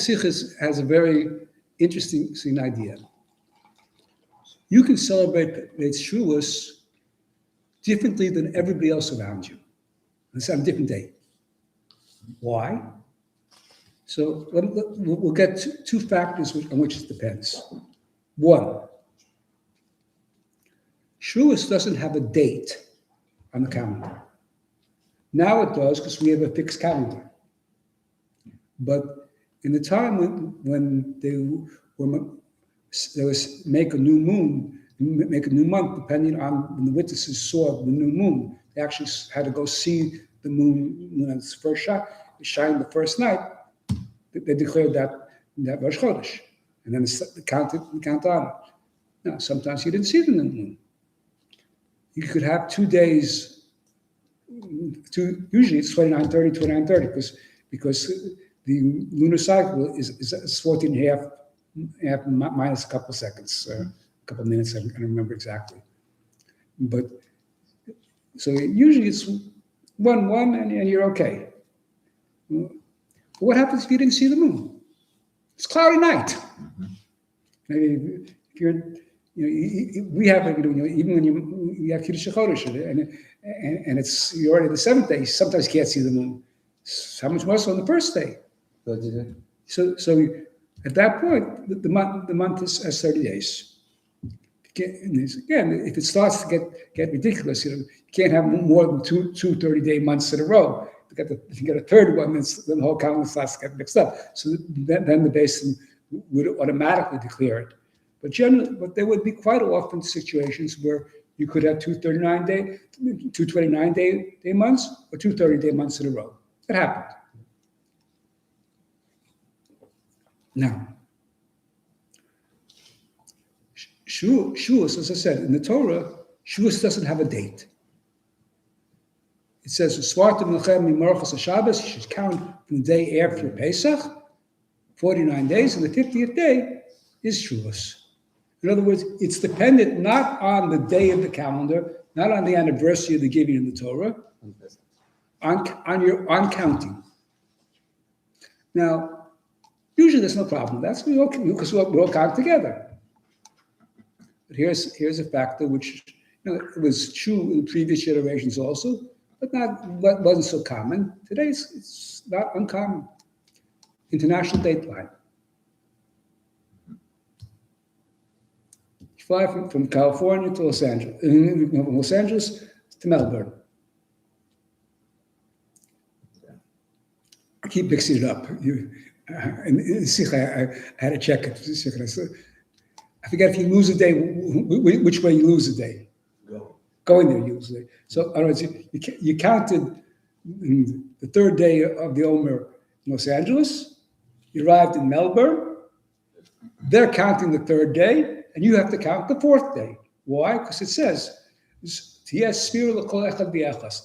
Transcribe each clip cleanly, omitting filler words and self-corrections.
sichah has a very interesting idea. You can celebrate Shavuos differently than everybody else around you. It's on a different day. Why? So we'll get two factors on which it depends. One, Shavuos doesn't have a date on the calendar. Now it does because we have a fixed calendar. But in the time when they was make a new moon, make a new month, depending on when the witnesses saw the new moon, they actually had to go see the moon on its first shot. It shined the first night. They declared that Rosh Chodesh, and then they count on it. Now, sometimes you didn't see the new moon. You could have 2 days. Usually it's 29:30, 29:30, because the lunar cycle is 14 and a half minus a couple of seconds, a couple of minutes. I don't remember exactly. But so usually it's 1-1 and you're okay. But what happens if you didn't see the moon? It's cloudy night. Maybe if you're, we have, even when you have Kiddush Chodesh and it's you're already the seventh day, sometimes you can't see the moon. How much more so on the first day? So at that point, the month has 30 days. Again, if it starts to get ridiculous, you can't have more than two 30-day months in a row. If you get a third one, then the whole calendar starts to get mixed up. So then the basin would automatically declare it. But there would be quite often situations where you could have two 29-day months or two 30-day months in a row. It happened. Now, Shavuos, as I said, in the Torah, Shavuos doesn't have a date. It says, you should count from the day after Pesach, 49 days, and the 50th day is Shavuos. In other words, it's dependent not on the day of the calendar, not on the anniversary of the giving of the Torah, on counting. Now, usually there's no problem. That's because we all count together. But here's a factor which it was true in previous generations also, but wasn't so common. Today it's not uncommon. International dateline. You fly from California to Los Angeles, from Los Angeles to Melbourne. I keep mixing it up. In sichah, I had to check it. I forget if you lose a day, which way you lose a day. Going there, you lose a day. So, in other words, you counted the third day of the Omer in Los Angeles. You arrived in Melbourne. They're counting the third day, and you have to count the fourth day. Why? Because it says,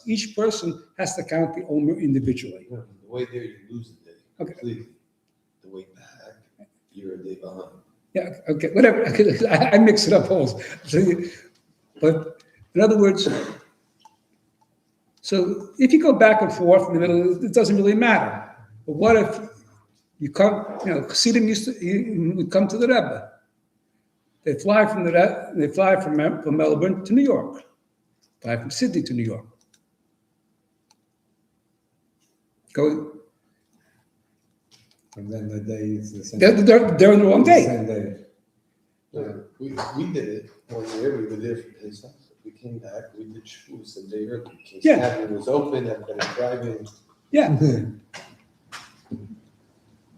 each person has to count the Omer individually. The way there, you lose a day completely. The way back, you're a day behind. Yeah, okay, whatever. I mix it up always. But in other words, so if you go back and forth in the middle, it doesn't really matter. But what if you come, Chassidim would come to the Rebbe. They fly from Melbourne to New York. Fly from Sydney to New York. Go. And then the day is the same. They're on the wrong day. Same day. We did it 1 year. We were there for Pesach. We came back. We did Shavuos a day early. It was open. Everybody driving. Yeah.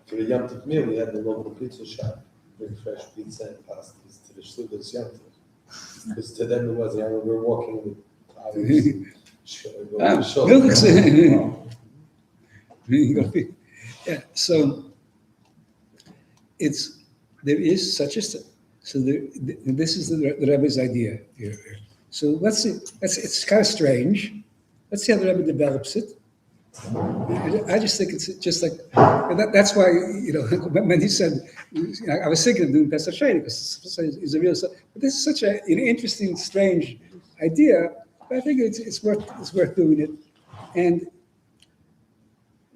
For the Yom Tov meal, we had the local pizza shop. Bring fresh pizza and pastas to the Shlugas Yom Tov. Because to them it was, we were walking with yeah, so there is such a so this is the Rebbe's idea here. So let's see. It's kind of strange. Let's see how the Rebbe develops it. I just think it's just like that's why when he said I was thinking of doing Pesach Sheni because it's a real. But this is such an interesting, strange idea. But I think it's worth doing it, and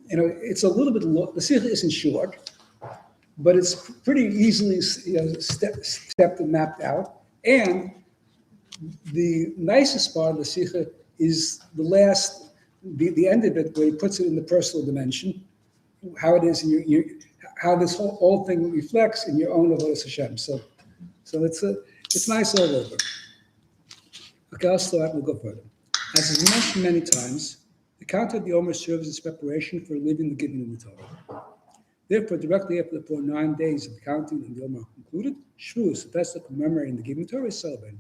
it's a little bit long. The sichah isn't short, but it's pretty easily stepped and mapped out. And the nicest part of the sichah is the end of it, where he puts it in the personal dimension, how it is in how this whole thing reflects in your own avodas Hashem. So it's nice all over. Okay, I'll start. We'll go further. As is mentioned many times, the count of the Omer serves as preparation for living the giving of the Torah. Therefore, directly after the 9 days of the counting and the Omer concluded, Shavuos, the festival commemorating the giving of the Torah, is celebrated.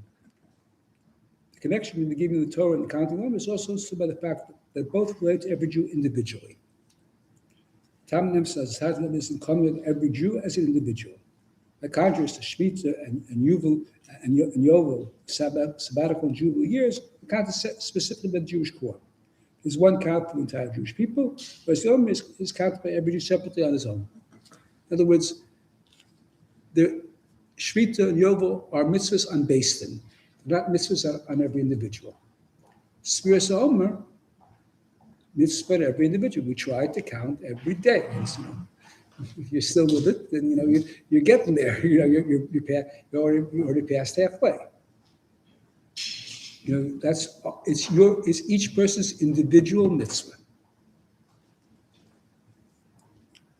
The connection between the giving of the Torah and the counting of the Omer is also understood by the fact that both relate to every Jew individually. Talmud emphasizes how to is in common with every Jew as an individual. By contrast to Shemitah and Yuval and Yovel, sabbatical and Jubilee years, the count is set specifically by the Jewish core. There's one count for the entire Jewish people, whereas the Omer is counted by every Jew separately on his own. In other words, the Shemitah and Yovel are mitzvahs on Beis Din, not mitzvahs on every individual. Sefiras HaOmer, mitzvah on every individual. We try to count every day. And, if you're still with it, then you're getting there. You're already past halfway. It's each person's individual mitzvah.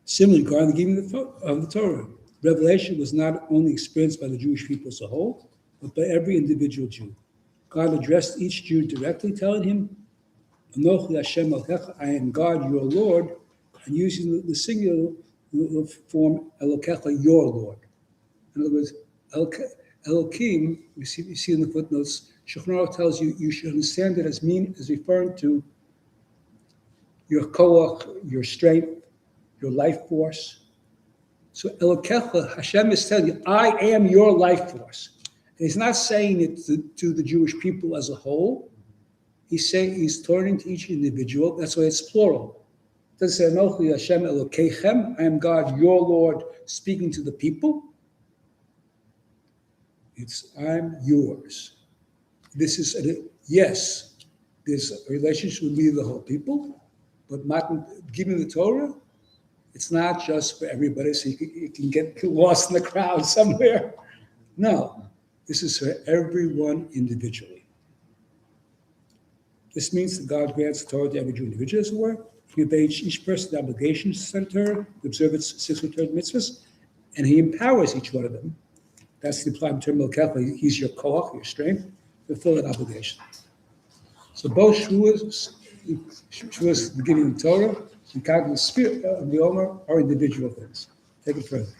Similarly, regarding the giving of the Torah, revelation was not only experienced by the Jewish people as a whole, but by every individual Jew. God addressed each Jew directly, telling him, "Anochi Hashem Elokecha, I am God, your Lord," and using the singular form Elokecha, your Lord. In other words, Elokim, you see in the footnotes, Shulchan tells you should understand it as referring to your koach, your strength, your life force. So Elokecha, Hashem is telling you, I am your life force. And he's not saying it to the Jewish people as a whole. He's turning to each individual. That's why it's plural. It doesn't say, Anochi Hashem Elokeichem, I am God, your Lord, speaking to the people. It's, I'm yours. This is, yes, there's a relationship with me, the whole people, but giving the Torah, it's not just for everybody so you can get lost in the crowd somewhere. No, this is for everyone individually. This means that God grants the Torah to every Jew individually, as it were. He obeys each person the obligation to study Torah, to observe its 613 mitzvahs, and he empowers each one of them. That's the implied term Elokecha. He's your koach, your strength, to fulfill that obligation. So both Shavuos, the giving of the Torah, and counting the spirit of the Omer are individual things. Take it further.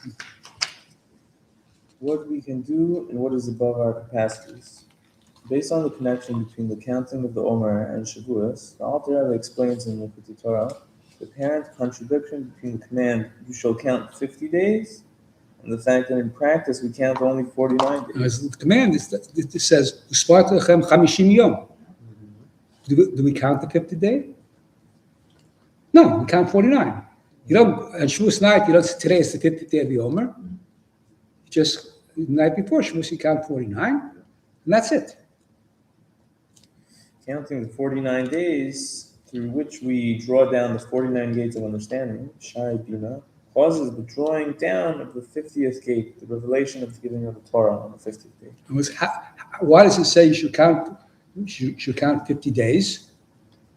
What we can do and what is above our capacities. Based on the connection between the counting of the Omer and Shavuos, the Alter Rebbe explains in the Torah the apparent contradiction between the command, you shall count 50 days, and the fact that in practice we count only 49 days. The command it says, "Uspartu lechem 50 yom." Do we count the 50th day? No, we count 49. You don't, on Shavuos night, you don't say today is the 50th day of the Omer. Just the night before Shavuos, you count 49, and that's it. Counting the 49 days through which we draw down the 49 gates of understanding, Shai Bina, causes the drawing down of the 50th gate, the revelation of the giving of the Torah on the 50th day. Why does it say you should count 50 days?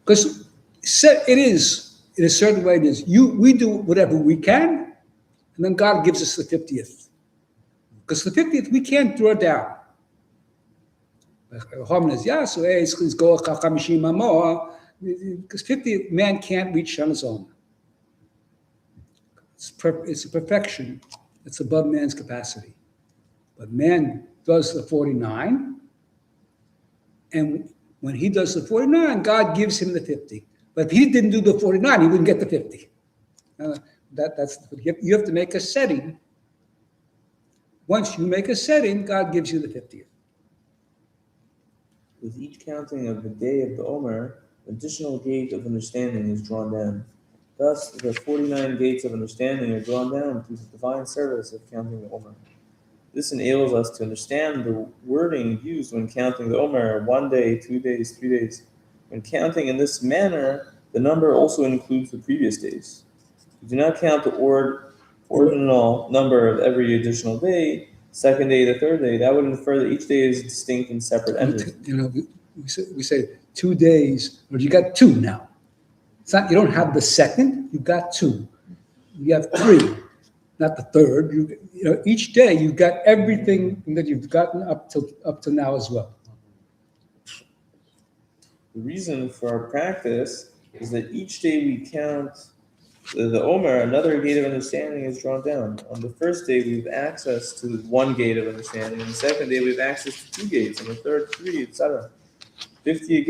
Because it is, in a certain way, it is. We do whatever we can, and then God gives us the 50th. Because the 50th, we can't draw down. Because 50 man can't reach on his own. It's a perfection that's above man's capacity. But man does the 49, and when he does the 49, God gives him the 50. But if he didn't do the 49, he wouldn't get the 50. You have to make a setting. Once you make a setting, God gives you the 50th. With each counting of the day of the Omer, an additional gate of understanding is drawn down. Thus, the 49 gates of understanding are drawn down through the divine service of counting the Omer. This enables us to understand the wording used when counting the Omer, 1 day, 2 days, 3 days. When counting in this manner, the number also includes the previous days. We do not count the ordinal number of every additional day, second day, the third day, that would infer that each day is distinct and separate entity. We say 2 days, or you got 2 now. It's not, you don't have the second, you got 2. You have 3, not the third. You know, each day you've got everything that you've gotten up to now as well. The reason for our practice is that each day we count the Omer, another gate of understanding is drawn down. On the first day, we have access to 1 gate of understanding. On the second day, we have access to 2 gates. On the third, 3, etc. 50th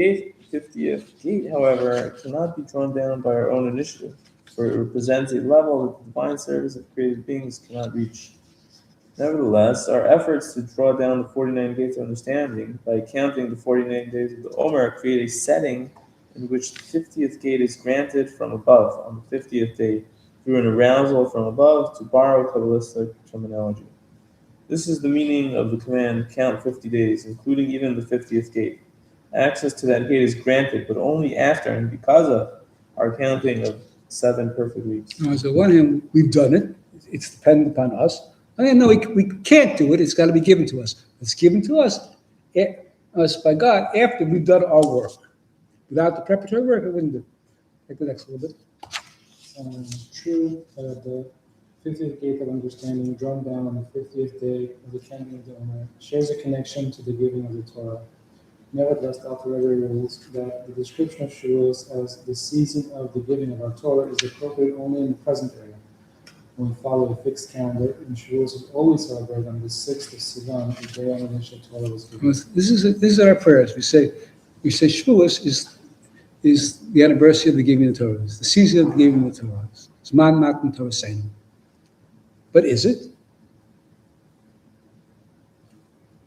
gate, however, cannot be drawn down by our own initiative, for it represents a level that the divine service of created beings cannot reach. Nevertheless, our efforts to draw down the 49 gates of understanding by counting the 49 days of the Omer create a setting in which the 50th gate is granted from above on the 50th day through an arousal from above, to borrow Kabbalistic terminology. This is the meaning of the command, count 50 days, including even the 50th gate. Access to that gate is granted, but only after and because of our counting of 7 perfect weeks. So on one hand, we've done it. It's dependent upon us. On the other hand, we can't do it. It's got to be given to us. It's given to us by God after we've done our work. Without the preparatory work, it wouldn't do. Take the next little bit. True, the 50th gate of understanding, drawn down on the 50th day of the counting of the Omer, shares a connection to the giving of the Torah. Nevertheless, the Alter Rebbe rules that the description of Shavuos as the season of the giving of our Torah is appropriate only in the present era. When we follow a fixed calendar, and Shavuos is always celebrated on the 6th of Sivan, the day on which the Torah was given. This is our prayers. We say Shavuos is the anniversary of the giving of the Torah. It's the season of the giving of the Torah. It's Man Matan Torah Seinu. But is it?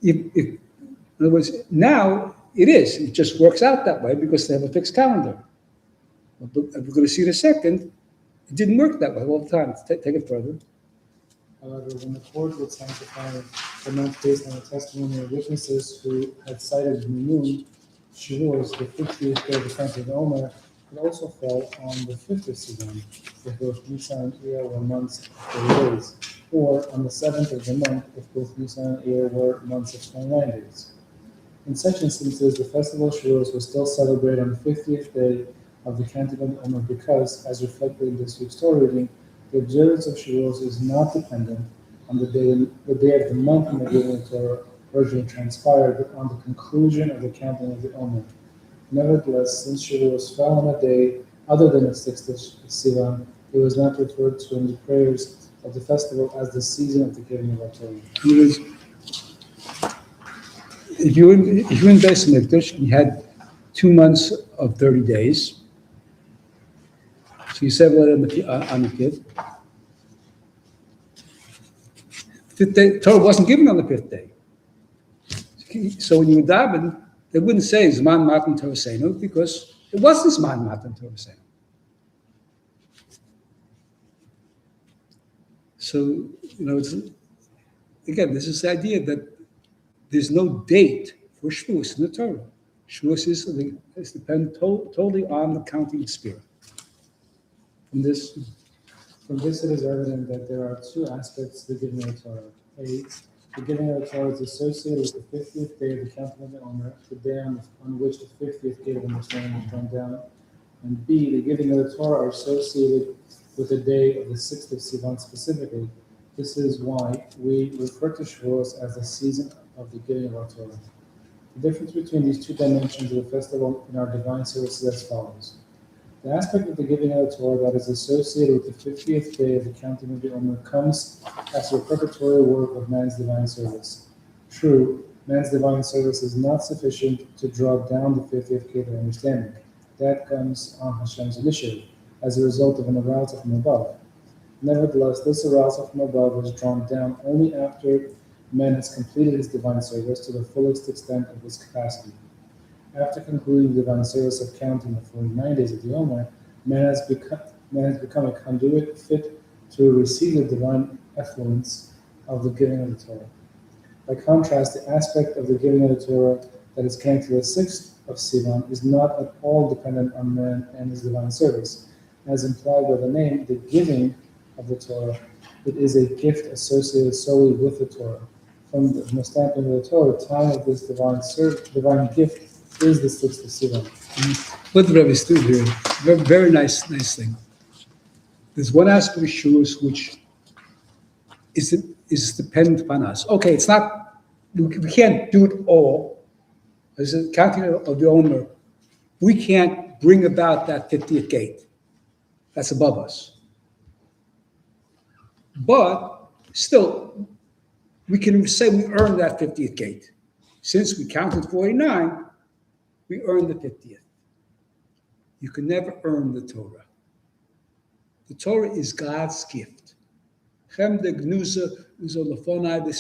In other words, now it is. It just works out that way because they have a fixed calendar. But we're going to see in a second, it didn't work that way all the time. Take it further. However, when the court would sanctify the month based on the testimony of witnesses who had cited the moon, Shavuos, the 50th day of the counting of the Omer, it also fell on the 5th of Sivan, if both Nisan and Iyar were months of 30 days, or on the 7th of the month, if both Nisan and Iyar were months of 29 days. In such instances, the festival of Shavuos was still celebrated on the 50th day of the counting of the Omer because, as reflected in this week's Torah reading, the observance of Shavuos is not dependent on the day of the month in the giving of Torah originally transpired, but on the conclusion of the counting of the Omer. Nevertheless, since Shavuos fell on a day other than the 6th of Sivan, it was not referred to in the prayers of the festival as the season of the giving of our Torah. If you were in Beis Mikdash, you had 2 months of 30 days. So you said what on the fifth. 5th day, Torah wasn't given on the 5th day. So when you were daven, they wouldn't say Zman Matan Torah Seinu because it wasn't Zman Matan Torah Seinu. So, it's, again, this is the idea that there's no date for Shavuos in the Torah. Shavuos is dependent totally on the counting spirit. From this, it is evident that there are 2 aspects to the giving of the Torah. A, the giving of the Torah is associated with the 50th day of the counting of the Omer, the day on which the 50th gate of understanding is drawn down. And B, the giving of the Torah are associated with the day of the 6th of Sivan specifically. This is why we refer to Shavuos as the season of the giving of our Torah. The difference between these 2 dimensions of the festival in our divine service is as follows. The aspect of the giving of the Torah that is associated with the 50th day of the counting of the Omer comes as a preparatory work of man's divine service. True, man's divine service is not sufficient to draw down the 50th gate of understanding. That comes on Hashem's initiative, as a result of an arousal from above. Nevertheless, this arousal from above was drawn down only after man has completed his divine service to the fullest extent of his capacity. After concluding the divine service of counting the 49 days of the Omer, man has become a conduit fit to receive the divine effluence of the giving of the Torah. By contrast, the aspect of the giving of the Torah that is connected to the 6th of Sivan is not at all dependent on man and his divine service. As implied by the name, the giving of the Torah it is a gift associated solely with the Torah. From the standpoint of the Torah, the time of this divine gift is the 6th of Sivan. What the Rebbe is doing here, very, very nice thing. There's one aspect of Shavuos which is dependent upon us. Okay, it's not, we can't do it all. As a counting of the Omer, we can't bring about that 50th gate. That's above us. But still, we can say we earned that 50th gate. Since we counted 49, we earned the 50th. You can never earn the Torah. The Torah is God's gift. This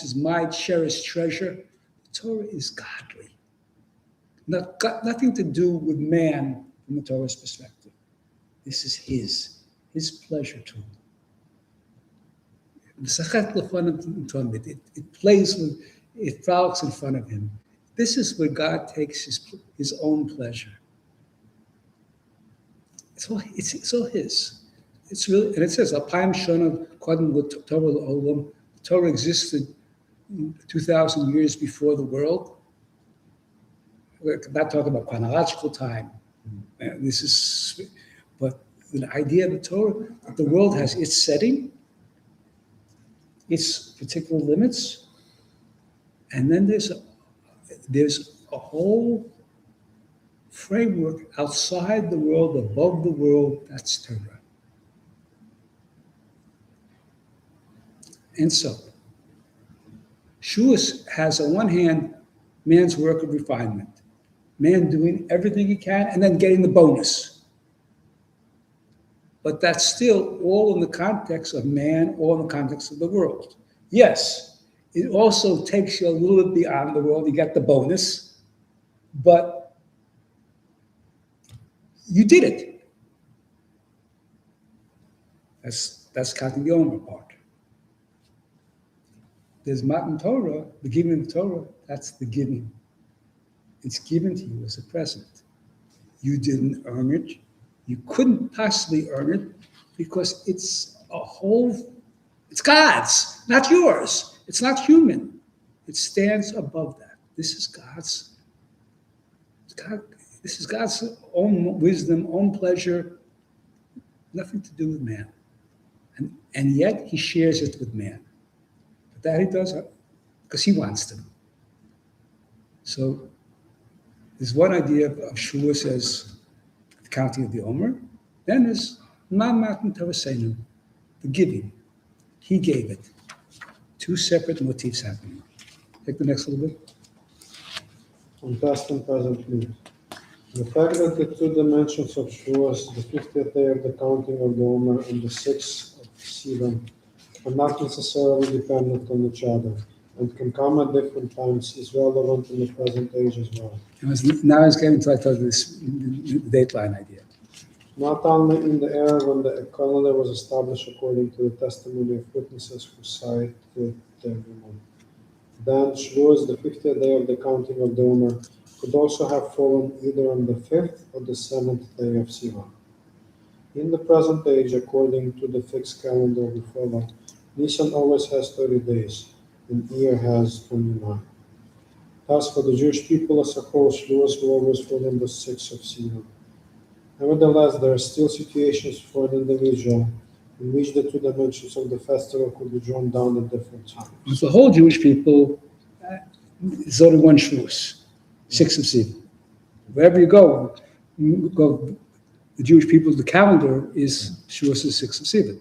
is my cherished treasure. The Torah is godly. Got nothing to do with man from the Torah's perspective. This is his pleasure to him. It plays with, it frolics in front of him. This is where God takes his own pleasure. It's all his. It's really, and it says, Alpayim Shana Kodem Torah L'Olam. The Torah existed 2,000 years before the world. We're not talking about chronological time. But the idea of the Torah, that the world has its setting, its particular limits, and then there's a whole framework outside the world, above the world, that's Torah. And so, Shavuos has on one hand man's work of refinement, man doing everything he can and then getting the bonus. But that's still all in the context of man, all in the context of the world. Yes, it also takes you a little bit beyond the world, you get the bonus, but you did it. That's counting the Omer part. There's Matan Torah, the giving of the Torah, that's the giving. It's given to you as a present. You didn't earn it. You couldn't possibly earn it because it's God's, not yours. It's not human. It stands above that. This is God's own wisdom, own pleasure, nothing to do with man. And yet he shares it with man. But that he does because he wants to. So there's one idea of Shavuos as the counting of the Omer. Then there's Matan Torah Seinu, the giving. He gave it. Two separate motifs happening. Take the next little bit. On past and present mood. The fact that the two dimensions of Shavuos, the 50th day of the counting of the Omer and the 6th of Sivan, are not necessarily dependent on each other and can come at different times is relevant in the present age as well. Now it's getting to this dateline idea. Not only in the era when the calendar was established according to the testimony of witnesses who cited everyone. Then Shavuos, the 50th day of the counting of the Omer, could also have fallen either on the 5th or the 7th day of Sivan. In the present age, according to the fixed calendar we follow, Nisan always has 30 days, and Iyar has 29. Thus, for the Jewish people as a whole, Shavuos will always fall on the 6th of Sivan. Nevertheless, there are still situations for an individual in which the two dimensions of the festival could be drawn down at different times. For the whole Jewish people, it's only one Shavuos, 6th of Sivan. Wherever you go, the Jewish people, the calendar is Shavuos is 6th of Sivan.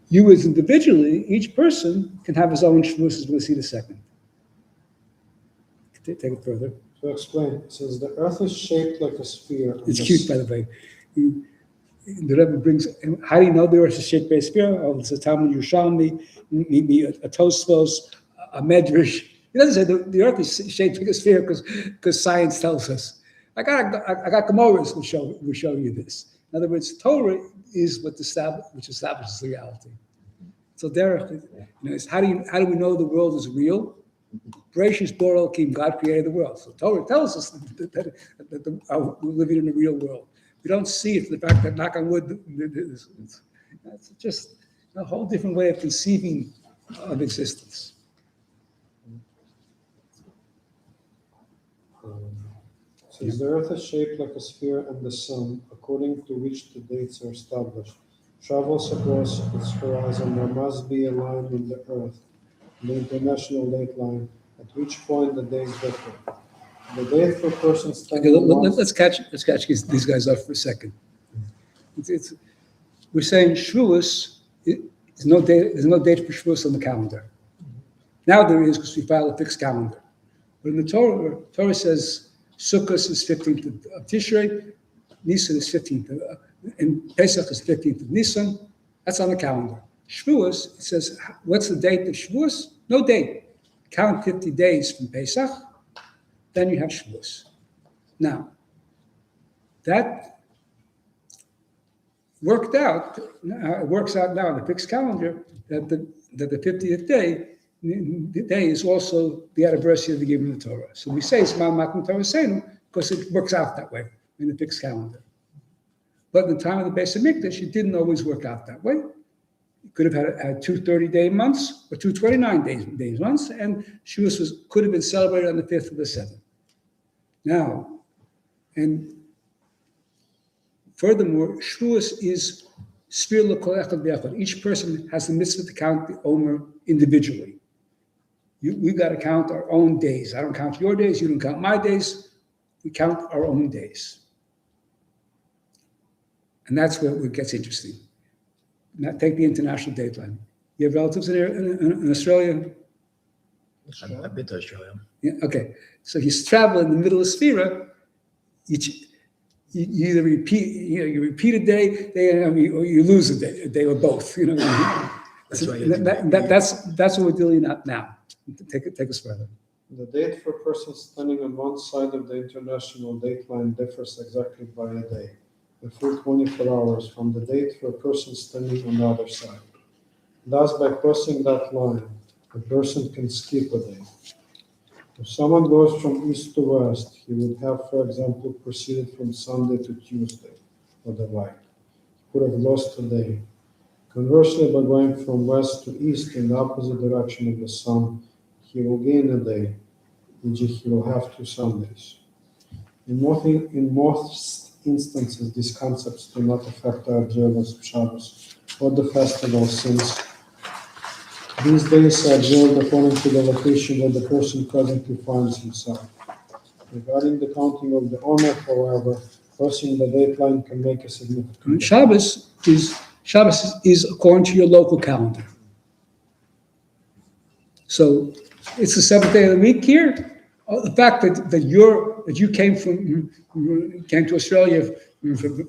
You as individually, each person can have his own Shavuos as we'll see in a second. Take it further. To explain, since the earth is shaped like a sphere. It's cute, by the way. The Rebbe brings, how do you know the earth is shaped by a sphere? Oh, it's a Talmud Yerushalmi, a Tosfos, a Medrash. He doesn't say the earth is shaped like a sphere because science tells us. I got Gemara's will show you this. In other words, Torah is which establishes reality. So there, is how do we know the world is real? Bereshis bara Elokim, God created the world. So Torah tells us that we're living in a real world. We don't see it for the fact that, knock on wood, it's just a whole different way of conceiving of existence. Since the earth is shaped like a sphere and the sun, according to which the dates are established, travels across its horizon, there must be a line in the earth, the international date line, at which point the days differ. The date for persons Okay, spending months. let's catch these guys up for a second. We're saying Shavuos, there's no date for Shavuos on the calendar. Now there is, because we file a fixed calendar. But in the Torah says Sukkot is 15th of Tishrei, Nisan is 15th, and Pesach is 15th of Nisan. That's on the calendar. Shavuos, it says, what's the date of Shavuos? No date. Count 50 days from Pesach, then you have Shavuos. Now, that works out now on the fixed calendar that the 50th day is also the anniversary of the giving of the Torah. So we say Zman Matan Torah Seinu because it works out that way in the fixed calendar. But in the time of the Beis Hamikdash, it didn't always work out that way. You could have had 2 30-day months or 2 29-day months, and Shavuos could have been celebrated on the 5th or the 7th. Now, and furthermore, Shavuos is Spir L'Kol Echad B'Echad. Each person has the mitzvah to count the Omer individually. We've got to count our own days. I don't count your days, you don't count my days. We count our own days. And that's where it gets interesting. Now, take the international date line. You have relatives in Australia? I've been to Australia. Yeah, okay. So you travel in the middle of Sefira, you either repeat a day, or you lose a day or both. That's right. That's what we're dealing with now. Take us further. The date for persons standing on one side of the international date line differs exactly by a day, a full 24 hours from the date for a person standing on the other side. Thus, by crossing that line, a person can skip a day. If someone goes from east to west, he would have, for example, proceeded from Sunday to Tuesday, or the like. He would have lost a day. Conversely, by going from west to east in the opposite direction of the sun, he will gain a day, e.g. he will have 2 Sundays. In most instances, these concepts do not affect our observance of Shabbos or the festival, since these days are observed according to the location where the person presently finds himself. Regarding the counting of the Omer, however, crossing the date line can make a significant difference. Shabbos is according to your local calendar. So it's the 7th day of the week here. The fact that you came to Australia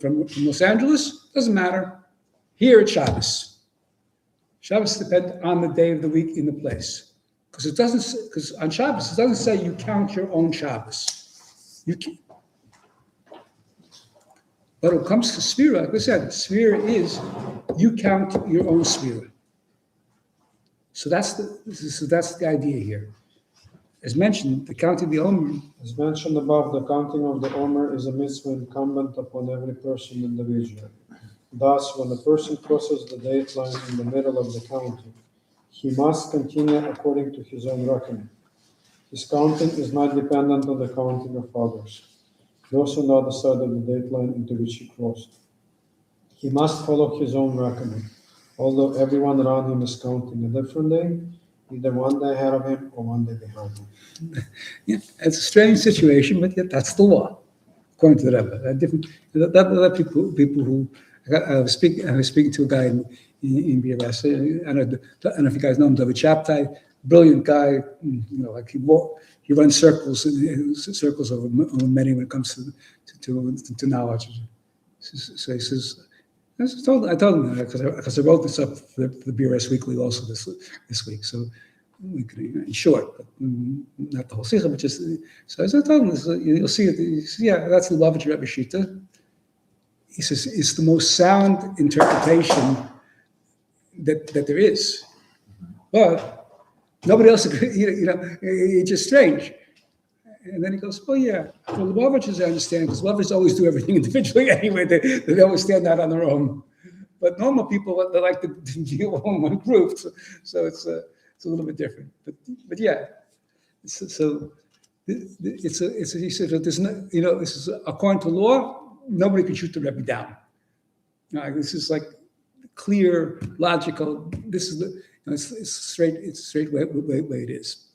from Los Angeles doesn't matter. Here it's Shabbos. Shabbos depends on the day of the week in the place, because on Shabbos it doesn't say you count your own Shabbos. But when it comes to Sefira, like I said, Sefira is you count your own Sefira. So that's the idea here. As mentioned, the counting of the Omer. As mentioned above, the counting of the Omer is a mitzvah incumbent upon every person individually. Thus, when a person crosses the date line in the middle of the counting, he must continue according to his own reckoning. His counting is not dependent on the counting of others, those on the other side of the date line into which he crossed. He must follow his own reckoning, although everyone around him is counting a different day, either one day ahead of him or one day behind him. Yeah, it's a strange situation, but yet that's the law, according to the Rebbe. There are people who I was speaking to a guy in BRS. I don't know if you guys know him, David Chaptai, brilliant guy. Like he runs circles over many when it comes to knowledge. So he says, I told him that because I wrote this up for the BRS Weekly also this week. So we could, in short, but not the whole sichah, but just so I told him, you'll see it. He says, yeah, that's the Lovitch Rebbe Shita. He says it's the most sound interpretation that there is, but nobody else agrees. It's just strange. And then he goes, "Oh yeah, for Lubavitchers I understand because Lubavitchers always do everything individually anyway. They always stand out on their own." but normal people, they like to deal in one group, so it's a little bit different. But yeah, so he said that there's no, this is according to law, nobody can shoot the Rebbe down. This is like clear, logical. This is the it's straight way it is.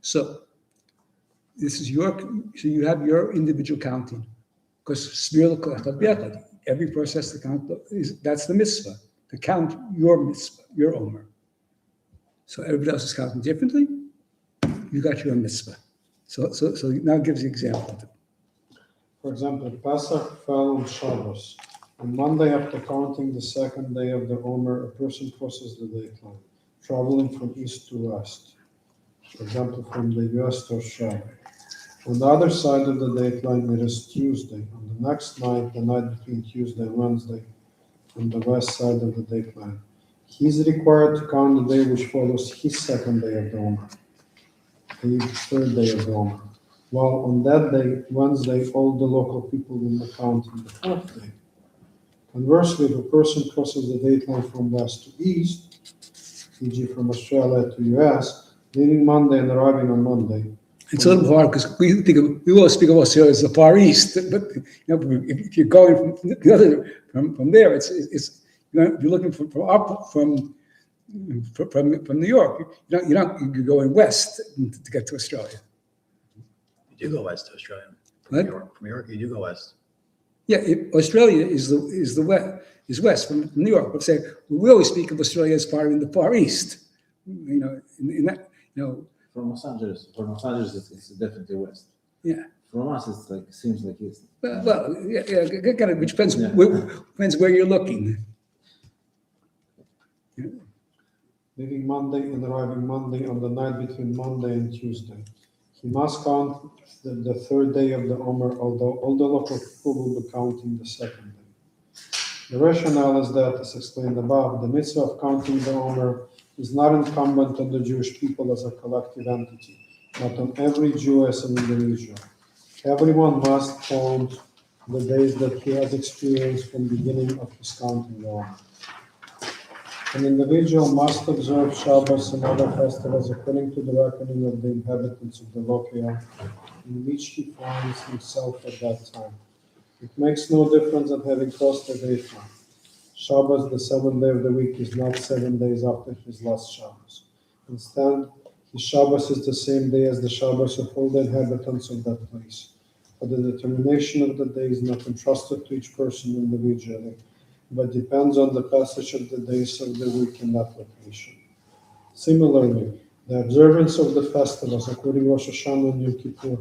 So this is so you have your individual counting, because every person has to count. That's the mitzvah, to count your mitzvah, your Omer. So everybody else is counting differently. You got your mitzvah. So now it gives you an example. For example, Pesach fell on Shabbos. On Monday, after counting the second day of the Omer, a person crosses the date line, traveling from east to west. For example, from the US to Australia. On the other side of the date line, it is Tuesday. On the next night, the night between Tuesday and Wednesday, on the west side of the date line, he is required to count the day which follows his second day of the Omer, the third day of the Omer. While on that day, Wednesday, all the local people will be counting the fourth day. Conversely, if a person crosses the date line from west to east, e.g. from Australia to US, leaving Monday and arriving on Monday. It's a little hard because we always speak of Australia as the Far East, but if you're going from there, you're looking from New York. You're going west to get to Australia. You do go west to Australia. What? From New York, you do go west. Yeah, Australia is west from New York. But say we always speak of Australia as in the Far East. In that. From Los Angeles, it's definitely west. Yeah. From us, seems like east. Well, which depends where you're looking. Yeah. Leaving Monday and arriving Monday on the night between Monday and Tuesday. He must count the third day of the Omer, although all the local people will be counting the second day. The rationale is that, as explained above, the mitzvah of counting the Omer is not incumbent on the Jewish people as a collective entity, but on every Jew as an individual. Everyone must count the days that he has experienced from the beginning of his counting the Omer. An individual must observe Shabbos and other festivals according to the reckoning of the inhabitants of the locale in which he finds himself at that time. It makes no difference in having crossed the date line. Shabbos, the seventh day of the week, is not 7 days after his last Shabbos. Instead, his Shabbos is the same day as the Shabbos of all the inhabitants of that place. But the determination of the day is not entrusted to each person individually, but depends on the passage of the days of the week in that location. Similarly, the observance of the festivals, including Rosh Hashanah and Yom Kippur,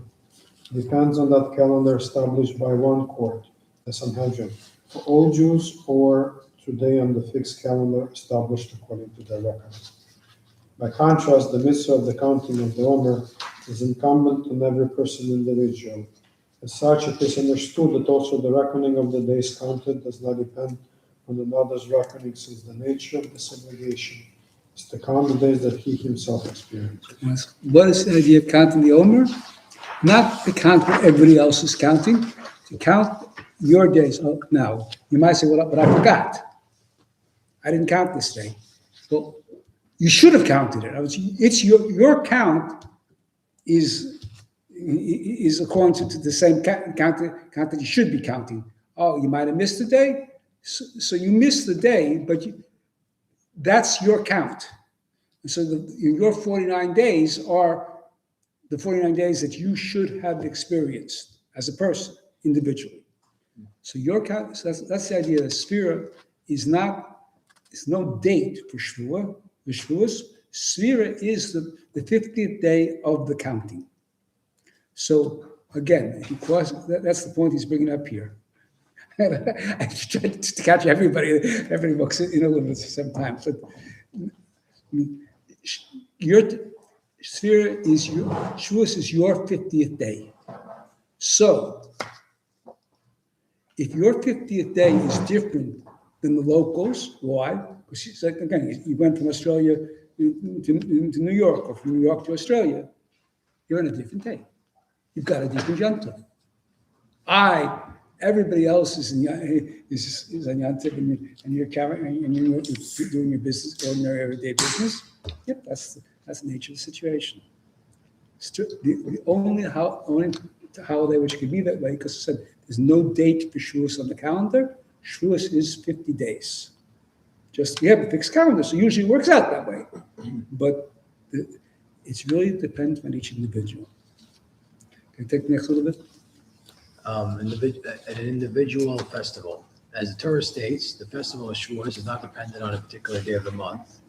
depends on that calendar established by one court, the Sanhedrin, for all Jews, or today on the fixed calendar established according to their reckoning. By contrast, the mitzvah of the counting of the Omer is incumbent on every person individually. As such, it is understood that also the reckoning of the days counted does not depend on another's reckoning, since the nature of this obligation is to count the days that he himself experiences. What is the idea of counting the Omer? Not to count what everybody else is counting, to count your days. Oh, now, you might say, well, but I forgot. I didn't count this day. Well, you should have counted it. It's your count is according to the same count that you should be counting. Oh, you might have missed a day. So you missed the day, but that's your count. And so your 49 days are the 49 days that you should have experienced as a person, individually. So your count, so that's the idea. The Sefira is no date for Shavuos. The Sefira is the 50th day of the counting. So again, that's the point he's bringing up here. I tried to catch everybody walks in a little bit sometimes. But your Sefira is Shavuos is your 50th day. So if your 50th day is different than the locals, why? Because again, you went from Australia to New York, or from New York to Australia. You're on a different day. You've got a different yom tov. I everybody else is on Yantiv, and you're carrying and you're doing your business, ordinary everyday business. Yep, that's the nature of the situation. The only holiday which could be that way, because I said there's no date for Shavuos on the calendar. Shavuos is 50 days. Just we have a fixed calendar, so usually it works out that way. But it's really depends on each individual. Can you take the next little bit? An individual festival. As the Torah states, the festival of Shavuos is not dependent on a particular day of the month,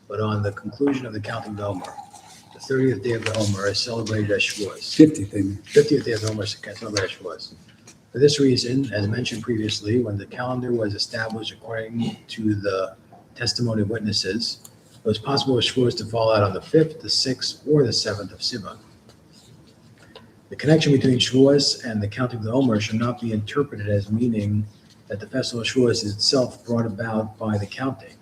but on the conclusion of the counting of the Omer. The 30th day of the Omer is celebrated as Shavuos. 50th day of the Omer is celebrated as Shavuos. For this reason, as mentioned previously, when the calendar was established according to the testimony of witnesses, it was possible for Shavuos to fall out on the 5th, the 6th, or the 7th of Sivan. The connection between Shavuos and the counting of the Omer should not be interpreted as meaning that the festival of Shavuos is itself brought about by the counting.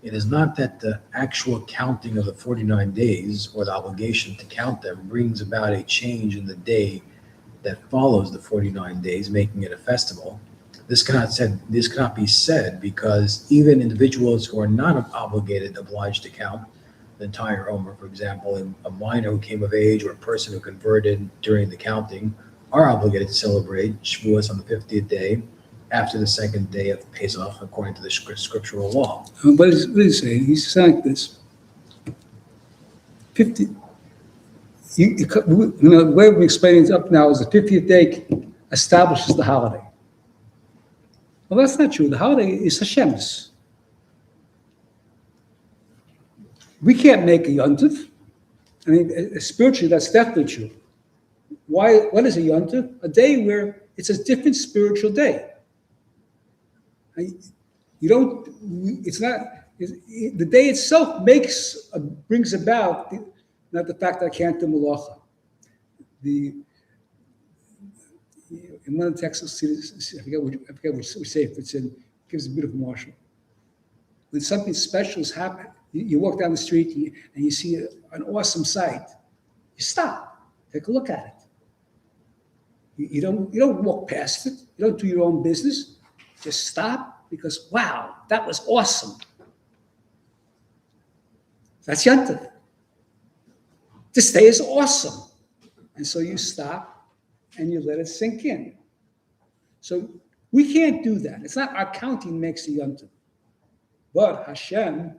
It is not that the actual counting of the 49 days or the obligation to count them brings about a change in the day that follows the 49 days, making it a festival. This cannot be said because even individuals who are not obliged to count the entire Omer, for example, a minor who came of age or a person who converted during the counting, are obligated to celebrate Shavuos on the 50th day after the second day of Pesach, according to the scriptural law. What is he saying? He's saying this. 50. The way we're explaining it up now is the 50th day establishes the holiday. Well, that's not true. The holiday is Hashem's. We can't make a yontif. I mean, spiritually, that's definitely true. Why? What is a yontif? A day where it's a different spiritual day. You don't. It's not. The day itself brings about not the fact that I can't do malacha. In one of the texts, I forget which safe it's in. It gives a beautiful marshal. When something special is happening, you walk down the street and you see an awesome sight. You stop, take a look at it. You don't walk past it. You don't do your own business. Just stop because wow, that was awesome. That's Yantav. This day is awesome, and so you stop and you let it sink in. So we can't do that. It's not our counting makes the Yantav, but Hashem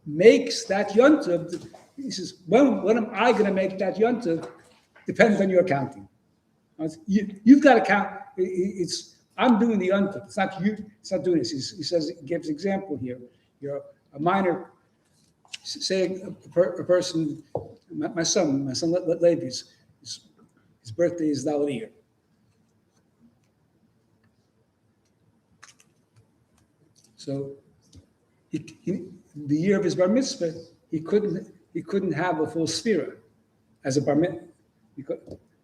makes that yontiv. He says, when am I going to make that yontiv? Depends on your counting. You've got to count. I'm doing the yontiv. It's not you. It's not doing this. He says, he gives an example here. You're a minor, say a person, my son Levi's, his birthday is that year. So the year of his bar mitzvah, he couldn't have a full sphera as a bar mitzvah.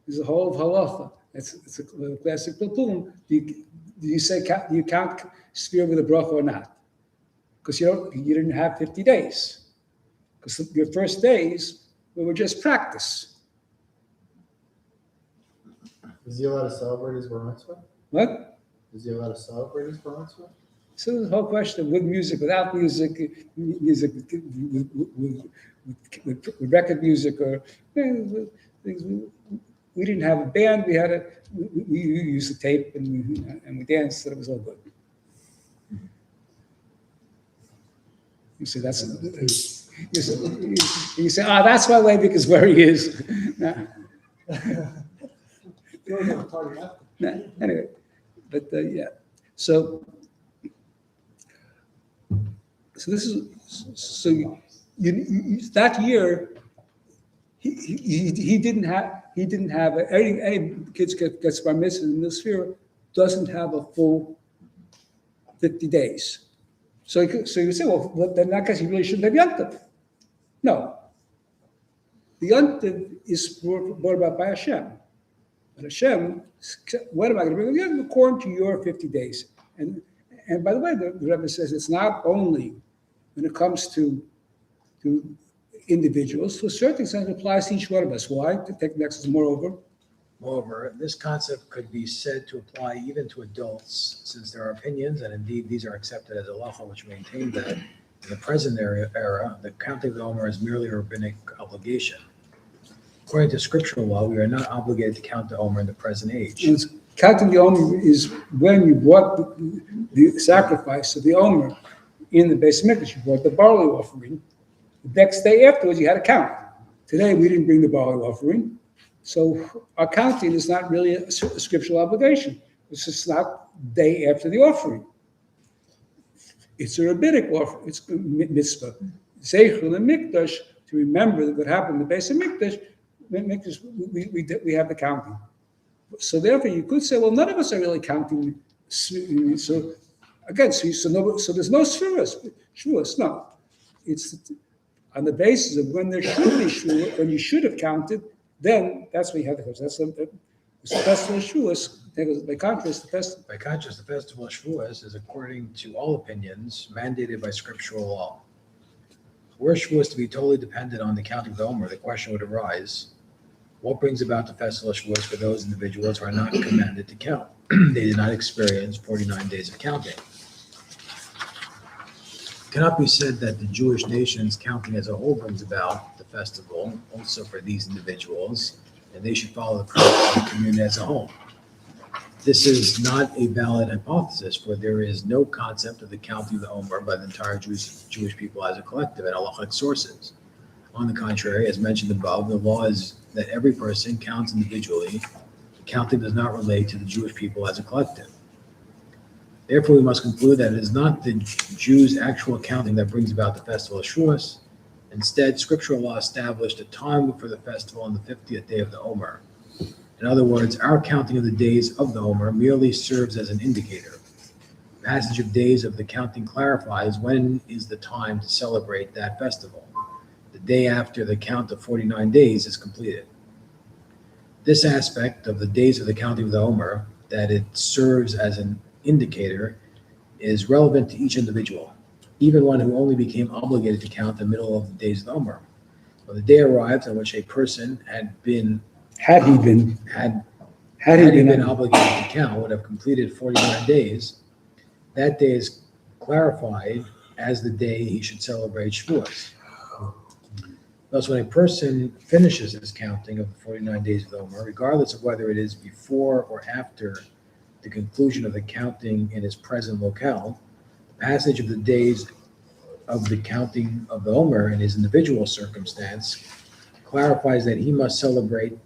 There's a whole of halacha. It's a classic pilpulum. Do you count sphera with a bracha or not? Because you didn't have 50 days. Because your first days were just practice. Is he allowed to celebrate his bar mitzvah? What? Is he allowed to celebrate his bar mitzvah? So the whole question of with music, without music, music with record music, or things. We didn't have a band. We used a tape and we danced, and it was all good. You say that's. You say, that's why Levick is where he is. Anyway, but yeah. So this is that year. He didn't have any kids gets bar mitzvah in the sphere doesn't have a full 50 days. So you say, well, then in that case he really shouldn't have yontif. No, the yontif is brought about by Hashem. But Hashem, what am I going to bring? According to your 50 days. And by the way, the Rebbe says it's not only when it comes to individuals, to a certain extent it applies to each one of us. Why? To take next is moreover, Moreover, this concept could be said to apply even to adults, since there are opinions, and indeed these are accepted as halacha, which maintain that in the present era, the counting of the Omer is merely a rabbinic obligation. According to scriptural law, we are not obligated to count the Omer in the present age. And counting the Omer is when you brought the sacrifice of the Omer in the Beis Mikdash. You brought the barley offering. The next day afterwards, you had to count. Today, we didn't bring the barley offering. So our counting is not really a scriptural obligation. It's just not day after the offering. It's a rabbinic offering. It's a mitzvah. Zeichel and Mikdash, to remember what happened in the Beis Mikdash, we have the counting. So therefore, you could say, well, none of us are really counting. So again, so there's no Shavuos. No, it's on the basis of when there should be Shavuos, when you should have counted. Then that's when you have the question. That's the festival of Shavuos. By contrast, the festival of Shavuos is, according to all opinions, mandated by scriptural law. Were Shavuos to be totally dependent on the counting of the Omer, the question would arise: what brings about the festival of Shavuos for those individuals who are not commanded to count? They did not experience 49 days of counting. It cannot be said that the Jewish nation's counting as a whole brings about the festival also for these individuals, and they should follow the practice of the community as a whole. This is not a valid hypothesis, for there is no concept of the counting of the Omer by the entire Jewish people as a collective in halachic sources. On the contrary, as mentioned above, the law is that every person counts individually. The counting does not relate to the Jewish people as a collective. Therefore, we must conclude that it is not the Jews' actual counting that brings about the festival of Shavuos. Instead, scriptural law established a time for the festival on the 50th day of the Omer. In other words, our counting of the days of the Omer merely serves as an indicator. The passage of days of the counting clarifies when is the time to celebrate that festival. The day after the count of 49 days is completed. This aspect of the days of the counting of the Omer, that it serves as an indicator, is relevant to each individual, even one who only became obligated to count the middle of the days of the Omer. When the day arrives on which a person had been obligated to count, would have completed 49 days, that day is clarified as the day he should celebrate Shavuos. Thus, when a person finishes his counting of the 49 days of the Omer, regardless of whether it is before or after the conclusion of the counting in his present locale, the passage of the days of the counting of the Omer in his individual circumstance clarifies that he must celebrate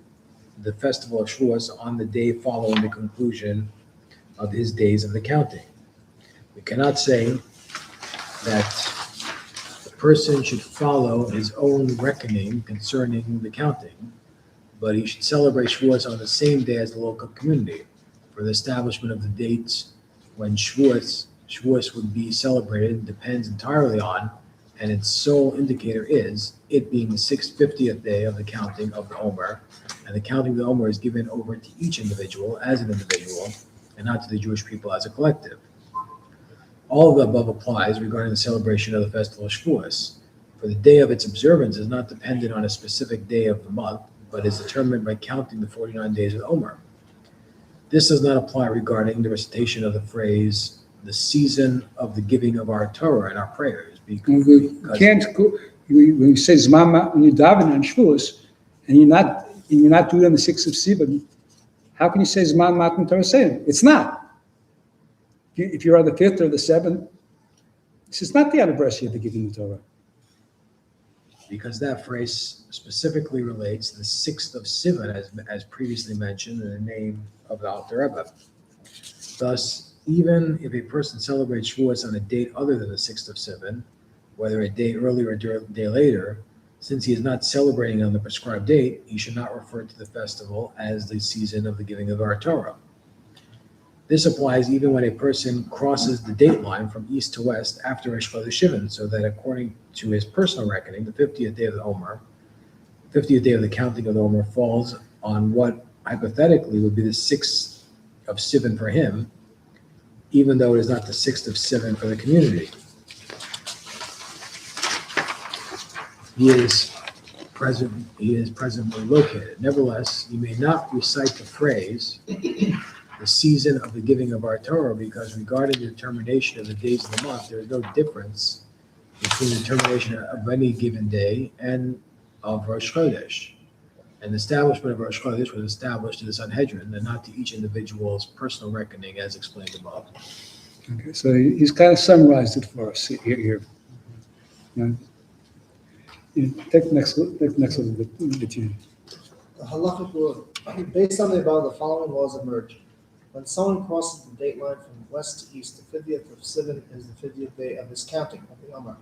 the festival of Shavuos on the day following the conclusion of his days of the counting. We cannot say that the person should follow his own reckoning concerning the counting, but he should celebrate Shavuos on the same day as the local community. For the establishment of the dates when Shavuos would be celebrated depends entirely on, and its sole indicator is, it being the 650th day of the counting of the Omer, and the counting of the Omer is given over to each individual as an individual, and not to the Jewish people as a collective. All of the above applies regarding the celebration of the festival of Shavuos, for the day of its observance is not dependent on a specific day of the month, but is determined by counting the 49 days of the Omer. This does not apply regarding the recitation of the phrase, the season of the giving of our Torah and our prayers. When you say Zman, when you daven on Shavuos, and you're not doing it on the 6th of Sivan, how can you say Zman Matan Torah saying? It's not. If you're on the 5th or the 7th, this is not the anniversary of the giving of Torah. Because that phrase specifically relates to the 6th of Sivan, as previously mentioned in the name of the Rebbe. Thus, even if a person celebrates Shavuos on a date other than the 6th of Sivan, whether a day earlier or a day later, since he is not celebrating on the prescribed date, he should not refer to the festival as the season of the giving of our Torah. This applies even when a person crosses the date line from east to west after Rosh Chodesh, so that according to his personal reckoning, the 50th day of the Omer, 50th day of the counting of the Omer falls on what hypothetically would be the 6th of Sivan for him, even though it is not the 6th of Sivan for the community. He is presently located. Nevertheless, you may not recite the phrase, the season of the giving of our Torah, because regarding the determination of the days of the month, there is no difference between the determination of any given day and of Rosh Chodesh. And the establishment of Rosh Chodesh was established to the Sanhedrin and not to each individual's personal reckoning as explained above. Okay, so he's kind of summarized it for us here. Take the next one, that you. The halachic rule, based on the above, the following laws emerge. When someone crosses the date line from west to east, the 50th of Sivan is the 50th day of his counting of the Omer.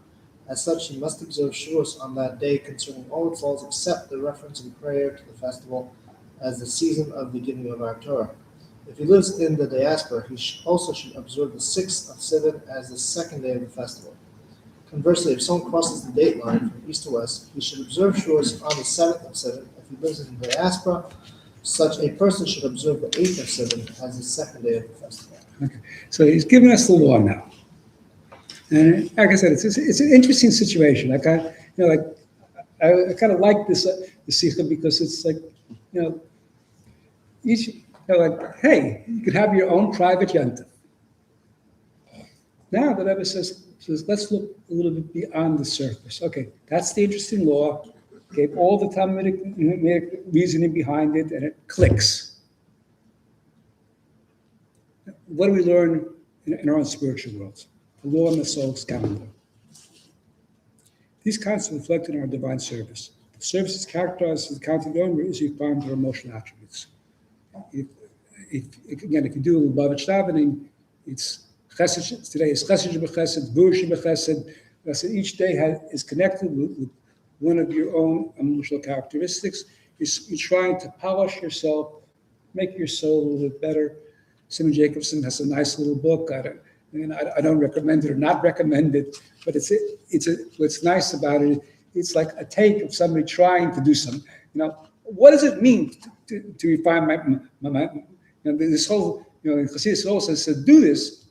As such, he must observe Shavuos on that day concerning all its laws except the reference in prayer to the festival as the season of the giving of our Torah. If he lives in the diaspora, he also should observe the 6th of Sivan as the second day of the festival. Conversely, if someone crosses the date line from east to west, he should observe Shavuos on the 7th of Sivan. If he lives in the diaspora, such a person should observe the 8th of Sivan as the second day of the festival. Okay, so he's giving us the law now. And like I said, it's an interesting situation. Like I kind of like this the sichah because it's like, each like, hey, you could have your own private yontif. Now the Rebbe says, let's look a little bit beyond the surface. Okay, that's the interesting law. Gave all the Talmudic reasoning behind it, and it clicks. What do we learn in our own spiritual worlds? The law and the soul's calendar. These concepts reflect in our divine service. The service is characterized as the counting of Omer as you find their emotional attributes. If you do a Lubavitch davening, it's chesed. Today is chesed b'chesed, vush b'chesed. Each day is connected with one of your own emotional characteristics. You're trying to polish yourself, make your soul a little bit better. Simon Jacobson has a nice little book. I don't recommend it or not recommend it, but what's nice about it, it's like a take of somebody trying to do something. What does it mean to refine my this whole, Chassidus also says, do this.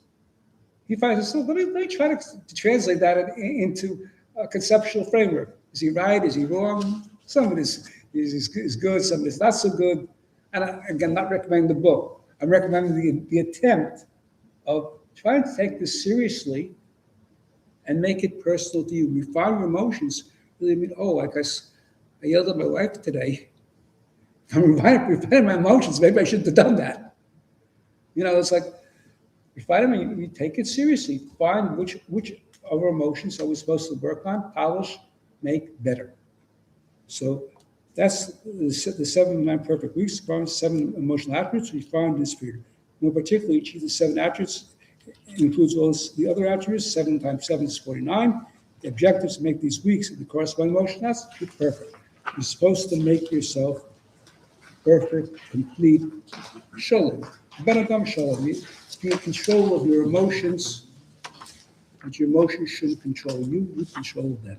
He finds it, so let me try to translate that into a conceptual framework. Is he right? Is he wrong? Some of it is good, some of it is not so good. And again, not recommending the book. I'm recommending the attempt of trying to take this seriously and make it personal to you. Refine your emotions. Really mean, like I yelled at my wife today. If I'm refining my emotions, maybe I shouldn't have done that. It's like, refining, we take it seriously. Find which of our emotions are we supposed to work on, polish, make better. So that's the 7 non-perfect weeks, 7 emotional attributes we find in this period. More particularly, each of the 7 attributes includes all the other attributes. 7 times 7 is 49. The objective is to make these weeks and the corresponding emotion attributes perfect. You're supposed to make yourself perfect, complete, shalom. Ben-Adam shalom. Be in control of your emotions, but your emotions shouldn't control you. You control them.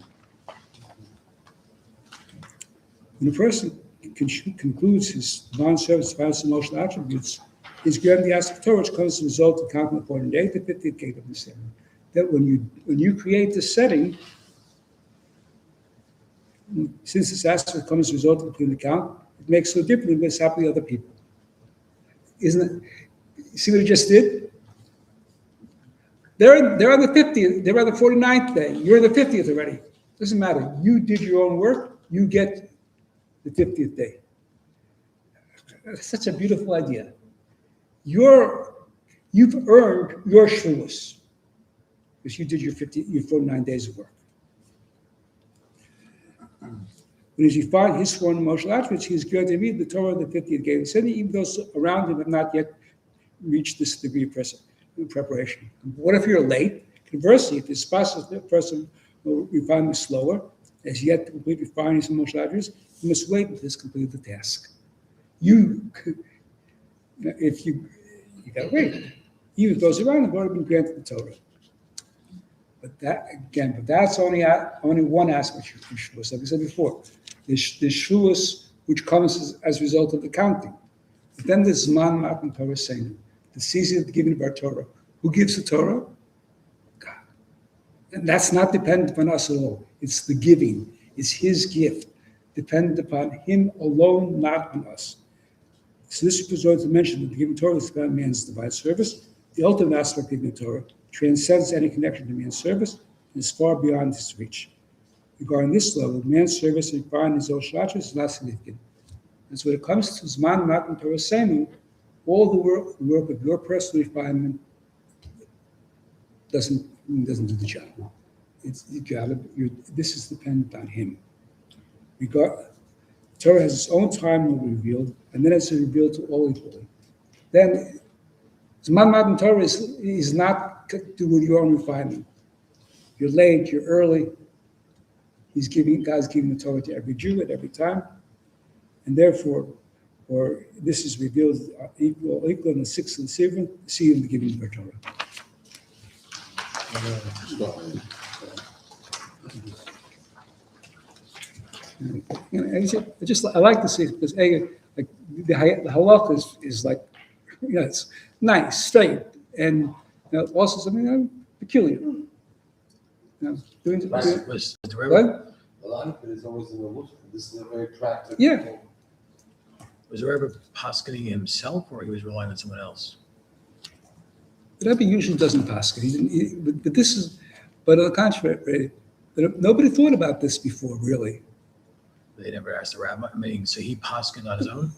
When a person concludes his divine service of his emotional attributes, he's given the aspect of Torah, which comes as a result of counting the 40 day, the 50th gate of the setting. That when you create the setting, since this aspect comes as a result of the count, it makes no difference than what's happening to other people. Isn't it? You see what he just did? They're on the 50th, they're on the 49th day. You're the 50th already. Doesn't matter. You did your own work, you get the 50th day. That's such a beautiful idea. You've earned your Shavuos because you did your 49 days of work. When as you find his 4 emotional attributes, he is going to read the Torah of the 50th day of the city, even those around him have not yet reached this degree of preparation. What if you're late? Conversely, if it's possible the person will refine this slower, as yet to completely refine his emotional attributes, you must wait until he's completed the task. You got to wait. Even those around have already been granted the Torah. But that's only one aspect of Shavuos. Like I said before, there's Shavuos which comes as a result of the counting. But then there's Zman Matan Torah Seinu, the season of the giving of our Torah. Who gives the Torah? God. And that's not dependent on us at all. It's the giving. It's his gift. dependent upon him alone, not on us. So this was to mention that the giving Torah is about man's divine service. The ultimate aspect of giving Torah transcends any connection to man's service and is far beyond his reach. Regarding this level, man's service requiring his own shachas is not significant. And so when it comes to Zman Matan Torah Senu, all the work of your personal refinement doesn't do the job. This is dependent on him. Torah has its own time to be revealed, and then it's revealed to all equally. Then Zman Matan Torah is not to do with your own refinement. You're late, you're early. God's giving the Torah to every Jew at every time, and therefore, this is revealed equal in the sixth and seventh, see in the giving of the Torah. I like to see it because like the halakha is like, it's nice, straight, and also something peculiar. Was the Rebbe, What? A lot of it is always in the look. This is a very practical Yeah. thing. was the Rebbe poskening himself, or he was relying on someone else? The Rebbe usually doesn't pass it. But on the contrary, nobody thought about this before, really. They never asked the rabbi. I mean, so he poskened on his own.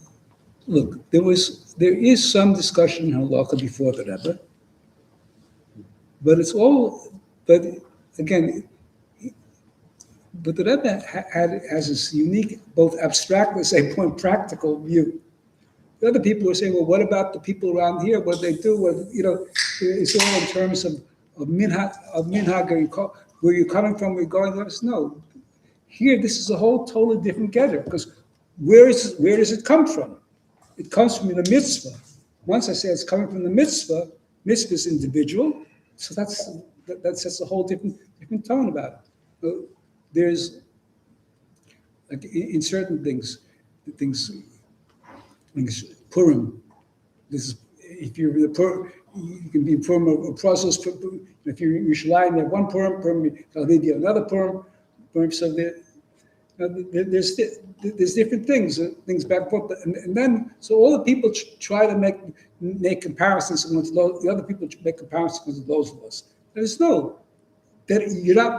Look, there is some discussion in halakha before the Rebbe, but again, but the Rebbe has this unique, both abstract, at the same point, practical view. The other people are saying, well, what about the people around here? What do they do? It's all in terms of minhag, where you're coming from, where you're going. No, here this is a whole totally different getter, because where does it come from? It comes from the mitzvah. Once I say it's coming from the mitzvah is individual, so that sets a whole different tone about it. There's, like in certain things, Purim. If you're the Purim, you can be Purim or process. If you're Yerushalayim, you have one Purim. I'll leave you another Purim. So there's different things back and forth, and then so all the people try to make comparisons with the other people make comparisons with those laws. There's no. That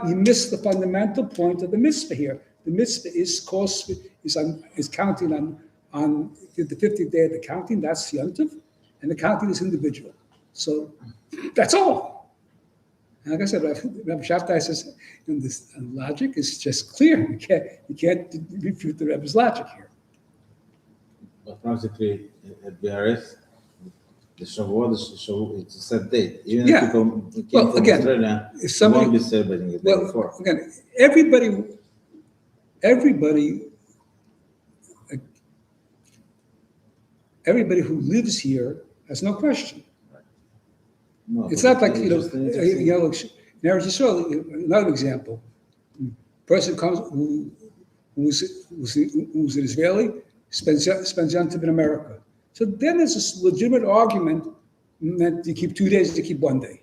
you miss the fundamental point of the mitzvah here. The mitzvah is counting on the 50th day of the counting. That's the yontif, and the counting is individual. So that's all. And like I said, Rabbi Shabtai says, this logic is just clear. You can't refute the Rebbe's logic here. But basically, at BRS, the Shavuot, it's a set date. Even if people came from Australia, if somebody won't be celebrating it before. Again, everybody who lives here has no question. No, It's but not like it's just an interesting- another example. Person comes who's an Israeli, spends Yom in America. So then there's this legitimate argument that you keep 2 days to keep 1 day.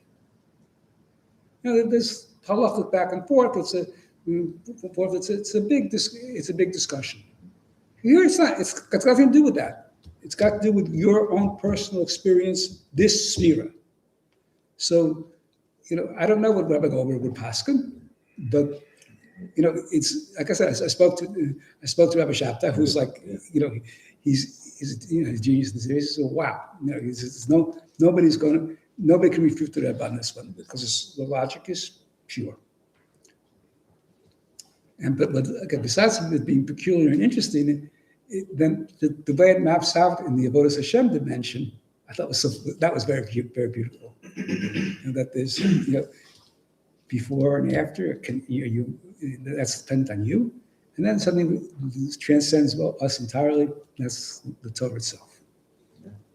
There's halakha back and forth. It's a big discussion. Here it's not. It's got nothing to do with that. It's got to do with your own personal experience, this sphera. So, I don't know what Rabbi Omer would paskin, but it's like I said. I spoke to Rabbi Shabtai, who's like, he's a genius in this area. So wow, nobody can refute the Rebbe on this one because the logic is pure. But again, besides it being peculiar and interesting, then the way it maps out in the Avodas Hashem dimension, I thought that was very, very beautiful. That there's before and after, that's dependent on you, and then something transcends us entirely. That's the Torah itself.